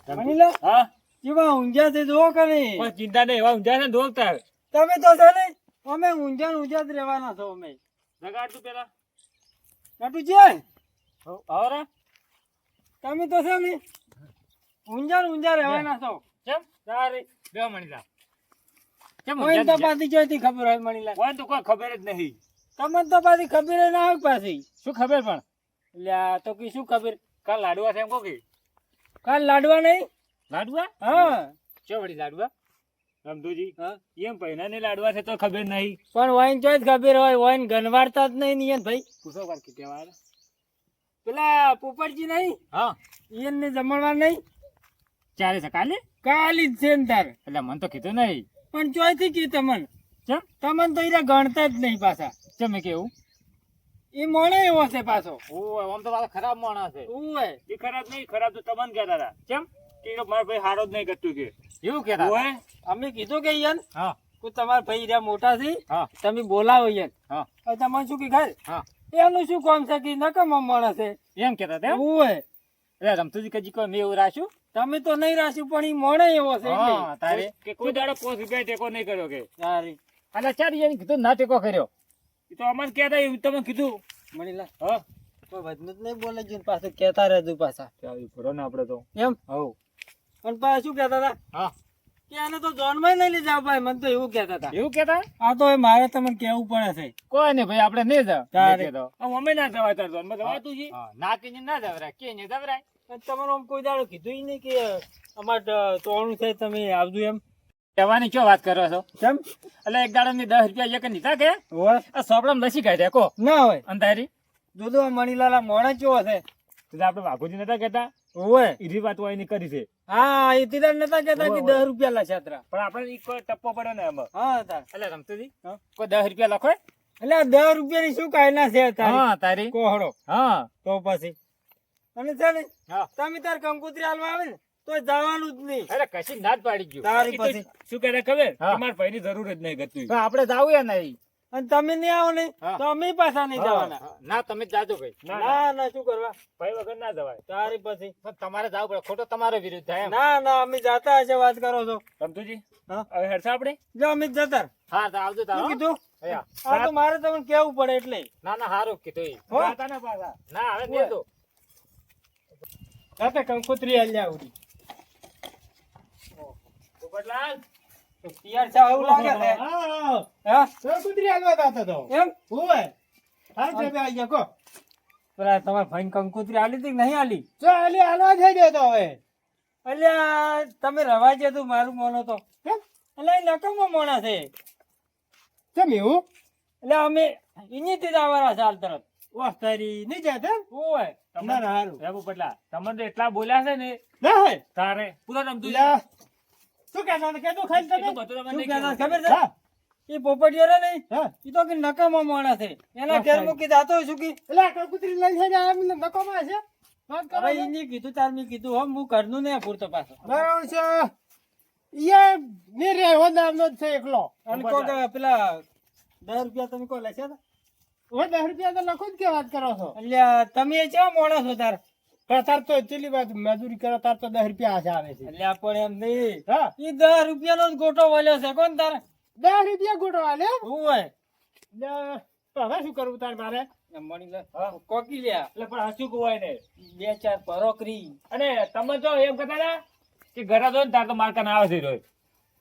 Manila હા કેવા ઊંઝા છે જો કે નહીં? કોઈ ચિંતા નહીં એવા ઊંઝા છે દોડતા તમે તો છે ને અમે ઊંઝા ને ઊંઝા જ રહેવાના છો અમે. જગાડ તું પેલા નટુ છે આવરા તમે તો છે ને ઊંઝા ને ઊંઝા રહેવાના છો. કેમ તારે બે મણીલા કેમ કોઈ તો પાછી જોઈતી ખબર હોય મનીલા. કોઈ તો કોઈ ખબર જ નહીં તમને તો પાછી ખબર જ ના હોય પાછી. શું ખબર પણ એટલે આ તો કી શું ખબર? કાલ લાડવા છે એમ કહો કે કાલ લાડવા નહીં? લાડવા હા ચો વળી લાડવા રમતુજી હા એમ પૈના ને લાડવા છે તો ખબર નહીં પણ વાઈન ચોય જ ખબર હોય વાઈન ગનવાડતા જ નહીં નિયન ભાઈ. પૂછો વાર કે કેવા પેલા પોપટજી નહીં હા ઈયન ને જમણવા નહીં ચાલે છે કાલે કાલી જ છે ને તાર. એટલે મને તો કીધું નહીં પણ ચોયથી કી તમને કેમ તમને તો ઈરા ગણતા જ નહીં પાછા. કેમ મેં કેવું એ મોણે એવો છે પાછો. ઓ આમ તો પાછો ખરાબ માણસ છે ઓય એ ખરાબ નહીં ખરાબ તો તમને કહેતા હતા કેમ કે મારા ભાઈ હારો જ નહીં કરતું કે એવું કહેતા ઓય અમે કીધું કે ઈયન હા કે તમારા ભાઈ ઈરા મોટા છે હા તમે બોલાવો ઈયન. હા હવે તમને શું કી ખાય હા એનું શું કામ છે કે નકમો માણસ છે. એમ કહેતા હતા એમ? ઓય એટલે રમતુજી કજી કોઈ મેં એવું રાખ્યું તમે તો નહીં રાખ્યું પણ ઈ મોણે એવો છે એટલે. હા તારે કે કોઈ દાડો 5 રૂપિયા ટેકો નહીં કર્યો કે તારી એટલે ચાર એને કીધું ના ટેકો કર્યો એ તો અમને કહેતા એવું તમે કીધું મણીલા હા કોઈ વધનું જ નહીં બોલે છે પાછું કહેતા રહેતું પાછા ચાવી ફરો ને આપણે તો એમ. હવ પણ પાછા શું કહેતા હતા હા કે આને તો જોનમાં નહીં લઈ જાવ ભાઈ. મને તો એવું કહેતા હતા. એવું કહેતા આ તો હવે મારે તમને કહેવું પડે છે. કોઈ નહીં ભાઈ આપણે નહીં જાવ તારે. અમે ના જવાય તાર તો અમે જવાતું છે ના કે ના જવરાય કે નહીં જવરાય અને તમારે આમ કોઈ દાડો કીધું નહીં કે અમારે તોણું છે તમે આવજો એમ. કહેવાની ક્યાં વાત કરો છો કેમ એટલે એક દાડો ની 10 રૂપિયા એક નીધા કે હોય આ સોપડામાં લસી કાઢ્યા કો ના હોય અંધારી જોજો આ મણીલાલા મોણે કેવો છે. તો આપણે વાઘુજી નતા કહેતા હોય ઈરી વાત હોય એની કરી છે હા એ તીરા નતા કહેતા કે 10 રૂપિયા લછાતરા. પણ આપણે ઈ કોઈ ટપ્પો પડ્યો ને એમાં હા તાર એટલે રમતુજી હા. કોઈ 10 રૂપિયા લખો એટલે આ 10 રૂપિયાની શું કાયના છે તારી હા તારી કોહડો હા તો પછી અને છે ને હા તમે તાર કંકોત્રી હાલવા આવે ને તો જવાનું જ નહીં. અરે કશી ના જ પાડી ગયું તારી પછી શું કહેતા ખબર હા. તમારા ભાઈની જરૂર જ નહીં ગતું આપણે જાવું યા નહીં અને તમે નહીં આવો ને હા. તો અમે પાછા નહીં જવાના. ના તમે જ જાજો ભાઈ ના ના શું કરવા ભાઈ વગર ના જવાય તારી પછી પણ તમારે જાવું પડે ખોટો તમારો વિરુદ્ધ થાય એમ ના ના અમે જાતા હશે વાત કરો છો. રમતુજી હા. હવે હેડશા આપણે જો અમે જ જતા હા તો આવજો શું તારો કીધું અહીંયા. આ તો મારે તમને કેવું પડે એટલે ના ના હારું કીધું ઈ. હો. જાતા ના પાછા ના હવે નહીં તો જાતે કંકોત્રી હાલ આવડી પોપટલાલ તૈયાર છે એવું લાગે છે. હા કંકોત્રી હાલવા જતો તો એમ હોય હાલ છે બે અહીંયા કો પેલા તમારા ભાઈ કંકોત્રી હાલી હતી કે નહીં હાલી? જો હાલી હાલવા થઈ ગયો તો હવે અલ્યા તમે રવા છે તું મારું મોનો તો કેમ એટલે એ નકમો મોણા છે. કેમ એવું એટલે અમે એનીથી જ આવવાના છે હાલ તરત. વાહ તારી નહીં જાતે ઓય ના ના હારું હે પોપટલાલ તમને તો એટલા બોલ્યા છે ને ના હોય તારે પૂરો રમતું લા શું કહેતા હતા કહેતો ખાલી તમે બધું તમને શું નહીં કહેતા કહેવું. ખબર છે? હા એ પોપટીઓ રે નહીં હા એ તો કે નકામો માણસ છે. એના ઘેર મૂકી જાતો હોય શું કી એટલે આ કંકોત્રી લઈ જઈને આ મને નકોમાં છે વાત કરો હવે એની કીધું તાર મેં કીધું હો હું ઘરનું નહીં પૂરતો પાછો. બરાબર છે એ નહીં રે હો નામનો જ છે એકલો અને કોક પેલા 10 રૂપિયા તમે કોઈ લખ્યા હતા? હો 10 રૂપિયા તો લખો જ કે વાત કરો છો અલ્યા તમે એ કેવા માણસ છો તાર? પણ તાર તો ચેલી વાત મજૂરી કરો તાર તો 10 રૂપિયા આશા આવે છે અલ્યા પણ એમ નહીં હા એ 10 રૂપિયાનો જ ગોટો વળ્યો છે કોણ તાર? 10 રૂપિયા ગોટો હાલે ઓય તો હવે શું કરવું તાર મારે એમ મણી લે કોકી લ્યા એટલે પણ હસું કુવાય ને 2-4 પરોકરી અને તમે તો એમ કહેતા હતા કે ઘરે જો ને તાર તો મારકા ના આવે છે રોજ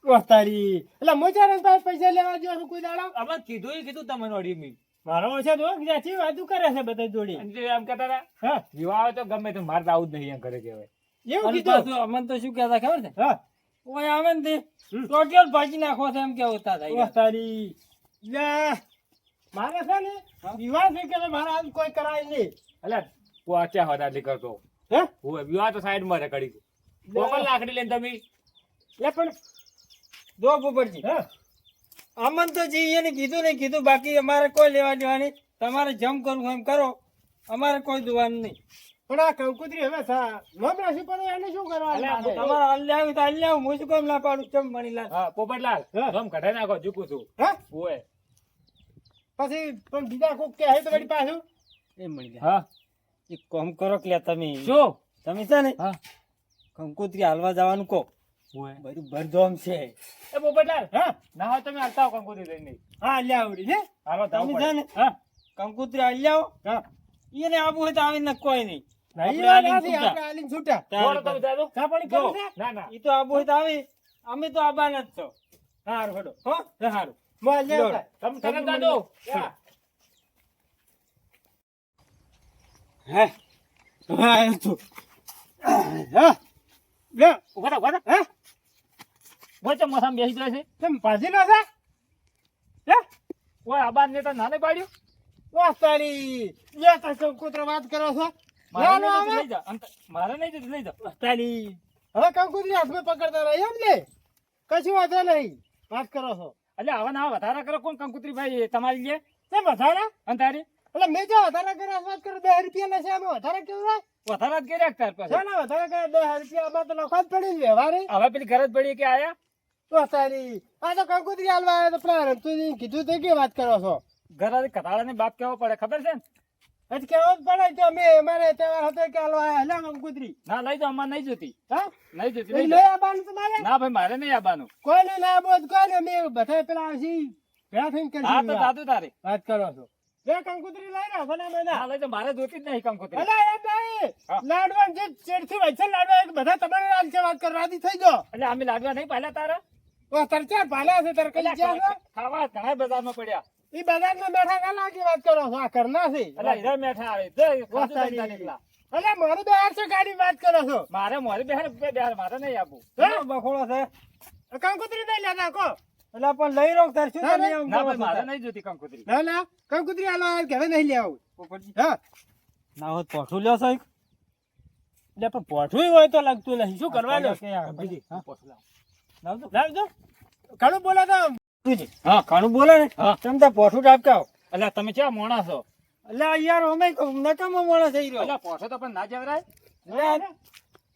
વાહ તારી એટલે મોચારા પાસે પૈસા લેવા જો છું કોઈ દાડો અમે કીધું તમને ઓડી મી મારો છે તો જ્યાંથી વાતું કરે છે બધા જોડી અને જે એમ કહેતા હતા હા વિવાહ આવે તો ગમે તે મારે તો આવું જ નહીં એમ કરે કહેવાય એવું અને કીધું પાછું અમને તો શું કહેતા ખબર છે? હા ઓય આવે ને તે ટોટિયલ ભાજી નાખો છે એમ કેવું તા વાહ થાય. તારી લે મારે છે ને વિવાહ છે કે મારે આજ કોઈ કરાય નહીં એટલે પહોંચ્યા હતા એટલે કરતો હે હું વિવાહ તો સાઈડ માં કરી કોકલ લાકડી લઈને તમે લે પણ જો પોપટજી હા અમન તો જી એને કીધું નહીં કીધું બાકી અમારે કોઈ લેવા દેવાની તમારે જમ કરવું એમ કરો અમારે કોઈ જોવાનું નહીં. પણ આ કંકોત્રી હવે લોમ રાશિ પણ એને શું કરવા અલ્યા, મારે? તમારે હાલ લેવું તો હાલ લેવું હું શું કામ ના પાડું ચમ મણી લાલ. હા પોપટલાલ હા. ધમ કઢાઈ નાખો ઝૂકું છું હે ઓય પછી પણ બીજા કોક કે હે તો વળી પાછું એ મણી લાલ હા એક કામ કરો કે લે તમે શું તમે છે ને હા કંકોત્રી હાલવા જવાનું કહો ઓય બધું ભરધોમ છે. એ પોપટલાલ હા ના હોય તમે હાલતા આવો કંકોત્રી લઈને હા લ્યા આવડી ને હાલો તમે છે ને હા કંકોત્રી હાલી આવો. હા એને આવું હોય તો આવીને કોઈ નહીં. નહીં આપણે વાત આલીને નથી, આપણે આલીને છૂટા બોલો તમે જાદો ચા પાણી જો. કરો છે ના ના ઈ તો આવું હોય તો આવી. અમે તો આબાના જ છો. હારું હેડો હો હારું મોજ લે દોડ. તમે તરત જાદો હા હા હા એ તો હા લે ઉભા થા, ઉભા થા. હા વચ્ચે મોસામાં બેસી જાય છે તેમ પાછી નો છે હે ઓય આબાન ને તો નાને પાડ્યું વાહ તારી લે તો કંકોત્રી વાત કરો છો મારે લે લો નહીં હવે લઈ જા મારે નહીં જતું લઈ જા તારી હવે કંકોત્રી હાથમાં પકડતા રહે એમ ને કશું વાંધો નહીં વાત કરો છો એટલે હવે ના વધારા કરો કોણ કંકુત્રી ભાઈ તમારી લે કેમ વધારા અને તારી એટલે મેં જો વધારા કર્યા વાત કરો 10 રૂપિયા ના છે આમાં વધારા કેવું રે વધારા જ કર્યા તાર પાસે છે ને વધારા કર્યા 10 રૂપિયા આમાં તો લખવા જ પડી ને વ્યવહારે હવે પેલી ઘર જ પડી કે આયા તો તારી આ તો કંકોત્રી હાલવા આવ્યા તો પેલા રમતુજી કીધું તે કે વાત કરો છો ઘર કથાળા ને બાપ કેવો પડે ખબર છે ને હજી કેવો જ પડે તો અમે અમારે તહેવાર હતો કે હાલવા આવ્યા લે કંકોત્રી ના લઈ જાઓ અમારે નહીં જોતી હા નહીં જોતી લઈ લઈ લે જાઓ. આવવાનું તમારે ના ભાઈ મારે નહીં આવવાનું કોઈ નહીં ના બોલ કોઈ નહીં અમે બધા પેલા આવશી ભેળા થઈને હા તો કરશું દાદુ તારે વાત કરો છો લે કંકોત્રી લઈ રહ્યો ભલા મજા ના લઈ જાઓ મારે જોતી જ નહીં કંકોત્રી અલા એમ નહીં હા. લાડવા જે ચેડથી વૈસે લાડવા એક બધા તમારે રાત છે વાત કરવા રાજી થઈ ગયો એટલે અમે લાડવા નહીં પાલ્યા તારા ઓ તરચા ભાલ્યા છે તર કઈ એટલે જ્યાં ખાવા ઘણા બજારમાં પડ્યા ઈ બજારમાં બેઠા કા લાગી વાત કરો છો આ કરના છે એટલે હીરા મેઠા આવે જય વાહ ખાધું તારી. તને એકલા. અલા મારે બહાર છે ગાડી વાત કરો છો મારે મોરી બેહાર બેહાર મારે નહીં આપવું હે? બખોળો છે. કંકોત્રી નહીં લેતા કો એટલે પણ લઈ રહો તાર શું ના, તમે ના. આમ ના કરો ભાઈ છો મારે તાર? નહીં જોતી કંકોત્રી ના ના કંકોત્રી હાલો આ ઘરે નહીં લે આવું પોપટજી, હા ના હોત પોઠું લ્યો છો એક? એટલે પણ પોઠું હોય તો લાગતું નહીં શું કરવાનું કે આ બીજી, હા? લાવજો. લાવજો ઘણું બોલો તો બીજી. હા ઘણું બોલે ને હા. તમે તાર પોઠું ટાપકાવો. એટલે તમે ક્યાં મોણા છો એટલે યાર અમે નકામો માણસ થઈ રહ્યો. એટલે પોછો તો પણ ના જવરાય એટલે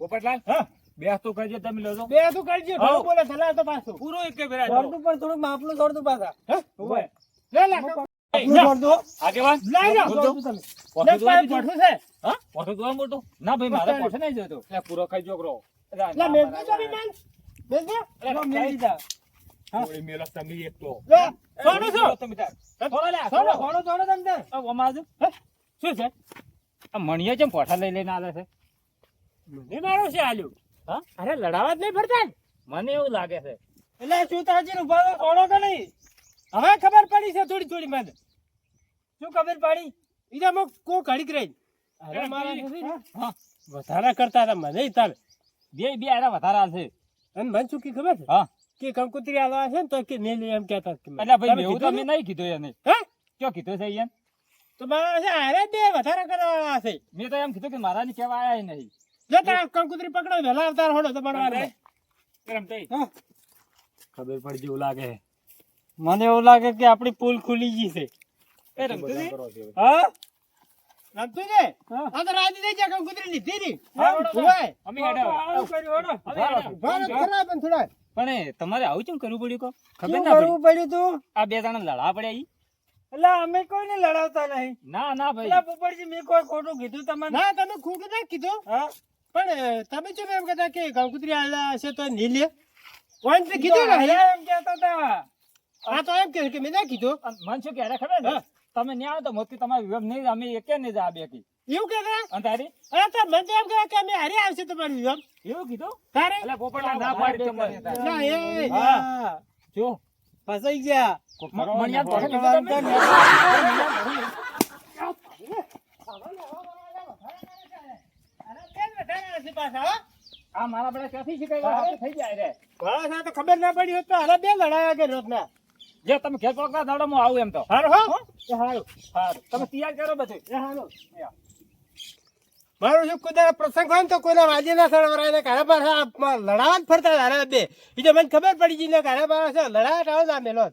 પોપટલાલ હા બેસ તો કરજો તમે લેજો બે તું કરજો ઘણું બોલે ચલા તો પાછું પૂરો એક બેરા દોડતું પણ થોડુંક માપનું દોડતું પાછા. હે? ઉભો. લે લે માપનું જા. દોડતું. આગેવાન લઈ જાઓ. બોલજો. દોડતું તમે. પોછો લે જોવા પાય દીધો? પોઠું છે હા પોછો જોવા મોટો ના ભાઈ મારે પોછો નહીં જોતો એટલે પૂરો ખાઈ જોકરો લે મેલજો તો બી મેલ મેલજો લો, મેલી દીધા. થોડી મેલો તમે એક તો લે સોનું છો તમે તાર થોડો લે થોડો. દોડો દોડો તમે તાર. અમાજ શું છે આ મણિયા જેમ પોઠા લઈ લઈને આવે છે મને મારું છે આલ્યું હા અરે લડાવા જ નહીં ફરતા ને. મને એવું લાગે છે એટલે શું તાજી ઉભા રહો, દોડો કે નહીં? હવે ખબર પડી છે થોડી થોડી મને શું ખબર પડી? બીજા મો કો ઘડીક રહી અરે એ મારા બીજી. નથી. હા વધારા કરતા હતા મને તાર બે આરા વધારા છે અને મને શું કી ખબર છે હા કે કંકોત્રી આલવા છે ને તો કે નહીં લે એમ કહેતા હતા કે મને. એટલે ભાઈ તમે એવું તો કીધું અમે ને? નહીં કીધું એને હે ક્યાં કીધું છે અહીંયા તો મારા છે અરે બે વધારા કરવા છે મેં તો એમ કીધું કે મારા ની કહેવા આયા નહીં જો તાર કંકોત્રી પકડો વહેલા અવતાર હોડો તો બનવા હા. ખબર પડી જેવું લાગે મને એવું લાગે કે આપણી પુલ ખુલી ગઈ છે. એ રમતુજી? હા રમતું છે હા. આ તો રાજી થઈ જાય કંકોત્રી લીધી ની હા, વળો, ઉભાય. અમે હેડ્યા. આવું કર્યું, હેડો. હવે હેડો. ઉભા રહો, ખરા પણ થોડા પણ એ તમારે આવું કેમ કરવું પડ્યું કો ખબર શું ના પડી કરવું પડ્યું તું? આ બે જણા લડા પડ્યા ઈ એટલે અમે કોઈને લડાવતા નહીં. ના ના ભાઈ એટલે પોપટજી, મેં કોઈ ખોટું કીધું તમને? ના તમે ખોટું ના કીધું હા? પણ તમે કેમ એમ કહેતા કે કંકોત્રી આલ્યા હશે તો નહીં લે કોણ તે કીધું કીધું ને ને, એમ કહેતા હતા. આ તો એમ કે મેં ના કીધું મન શું ક્યારે ખબર ને હા. તમે ન્યા આવો તો મોતી તમારા વિવેક નહીં અમે એકે નહીં જા બે કી એવું કહેતા અને તારી અરે તો મને તો એમ કહે કે અમે હારે આવશે તમારું વિવાહ એવું કીધું તારે એટલે પોપટલા ના પાડી તમારે તારે. ના એ હા. જો ફસાઈ ગયા. મણિયા તો ખોટું કીધું તમે? અરે કેમ વધારે હશે પાછા હો? આ મારા બધા ક્યાંથી શીખાય થઈ જાય રે ઘણા સાથે તો ખબર ના પડી હોત તો હારે બે લડાયા કે રોજના જે તમે ખેત પકડા દાડો હું આવું એમ તો હારું હો એ હારું સારું તમે તૈયાર કરો બધું એ હારું મારું શું કોઈ પ્રસંગ હોય ને તો કોઈના વાજે ના સળવરાય ને ઘરે પાછા લડાવા જ ફરતા હારે બે એ તો મને ખબર પડી ગઈ ને ઘરે પાછા લડાવા આવો ના મેલો